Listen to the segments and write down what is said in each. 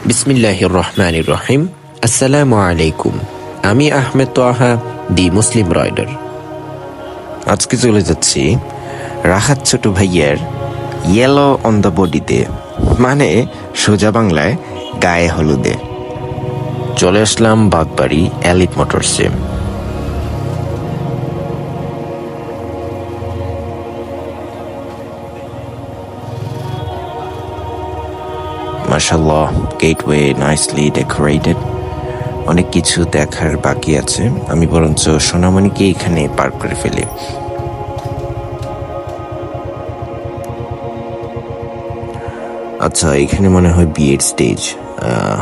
বিসমিল্লাহির রহমানির রহিম। আসসালামু আলাইকুম। আমি আহমেদ তোহা, দি মুসলিম রাইডার। আজকে চলে যাচ্ছি রাহাত ছোট ভাইয়ের ইয়েলো অন দ্য বডিতে, মানে সোজা বাংলায় গায়ে হলুদে। চলে আসলাম বাগবাড়ি এলিট মোটরসে। মাশাআল্লাহ, গেটওয়ে নাইসলি ডেকোরেটেড। অনেক কিছু দেখার বাকি আছে। আমি বরঞ্চ সোনামণিকে এখানে পার্ক করে ফেলি। আচ্ছা, এখানে মনে হয় বিয়ের স্টেজ,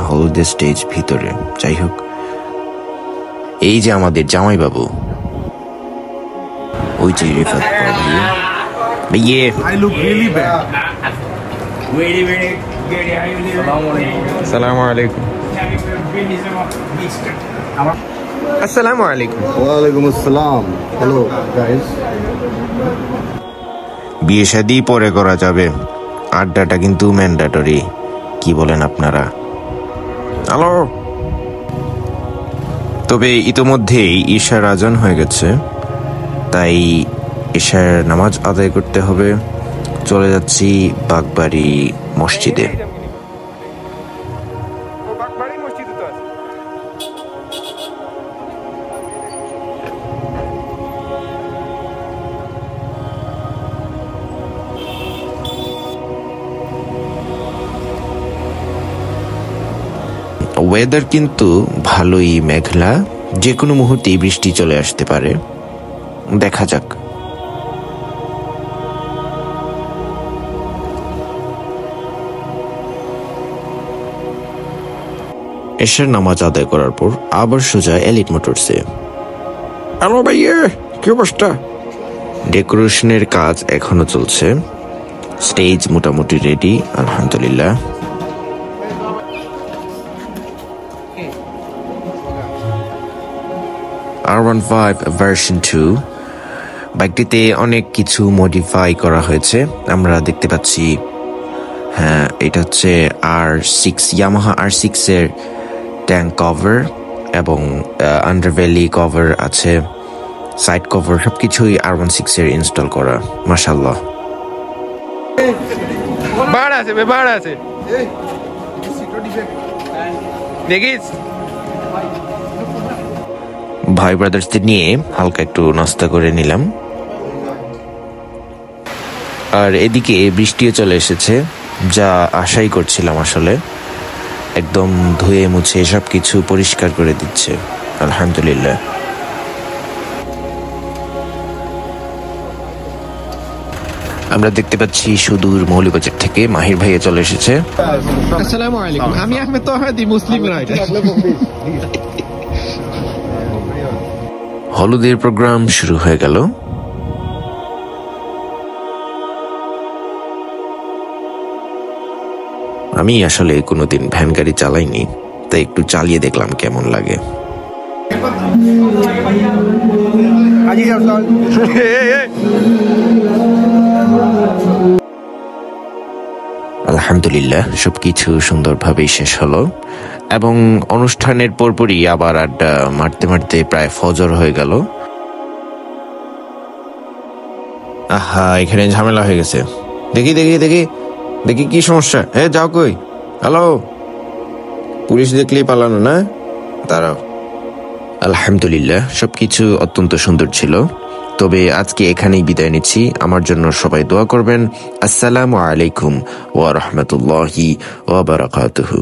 হলুদের স্টেজ ভিতরে। যাই হোক, এই যে আমাদের জামাই বাবু, ওই যে রিফাত ভাইয়ে। আসসালামু আলাইকুম। আসসালামু আলাইকুম। ওয়ালাইকুম আসসালাম। Hello guys. বিয়ে শাদী পরে করা যাবে, আড্ডাটা কিন্তু ম্যান্ডেটরি। কি বলেন আপনারা? হ্যালো। তবে ইতোমধ্যেই ঈশার আজান হয়ে গেছে, তাই ঈশার নামাজ আদায় করতে হবে। চলে যাচ্ছি বাগবাড়ি মসজিদে। ওয়েদার কিন্তু ভালোই মেঘলা, যে কোনো মুহূর্তেই বৃষ্টি চলে আসতে পারে। দেখা যাক। এশার নামাজ আদায় করার পর আবার সোজা এলিট মোটরসে। হ্যালো ভাইয়া, কি অবস্থা? ডেকোরেশনের কাজ এখনো চলছে। স্টেজ মোটামুটি রেডি, আলহামদুলিল্লাহ। R15 ভার্সন 2 বাইকটিতে অনেক কিছু মডিফাই করা হয়েছে। আমরা দেখতে পাচ্ছি, হ্যাঁ, এটা হচ্ছে R6, ইয়ামাহা R6 এর ট্যাঙ্ক কভার এবং আন্ডারভ্যালি কভার আছে, সাইড কভার, সবকিছুই R16 এর ইনস্টল করা। মাশাআল্লাহ। দেখিস ভাই ব্রাদার্সদের নিয়ে হালকা একটু নাস্তা করে নিলাম। আর এদিকে বৃষ্টিও চলে এসেছে, যা আশাই করছিলাম। আসলে একদম ধুয়ে মুছে সবকিছু পরিষ্কার করে দিচ্ছে, আলহামদুলিল্লাহ। আমরা দেখতে পাচ্ছি সুদূর মৌলভীবাজার থেকে মাহির ভাইয়া চলে এসেছে। আসসালামু আলাইকুম। আমি আহমেদ তোহা, দি মুসলিম রাইডার। হলুদের প্রোগ্রাম শুরু হয়ে গেল। আমি আসলে কোনোদিন ভ্যান গাড়ি চালাইনি, তাই একটু চালিয়ে দেখলাম কেমন লাগে। আলহামদুলিল্লাহ, সবকিছু সুন্দরভাবেই শেষ হলো এবং অনুষ্ঠানের পরপরই আবার আড্ডা মারতে মারতে প্রায় ফজর হয়ে গেল। আহা, এখানে ঝামেলা হয়ে গেছে। দেখি দেখি দেখি দেখি কি সমস্যা? যাও কই? হ্যালো, পুলিশ দেখলেই পালানো না? দাঁড়াও। আলহামদুলিল্লাহ, সবকিছু অত্যন্ত সুন্দর ছিল। তবে আজকে এখানেই বিদায় নিচ্ছি। আমার জন্য সবাই দোয়া করবেন। আসসালামু আলাইকুম ওয়া রাহমাতুল্লাহি ওয়া বারাকাতুহু।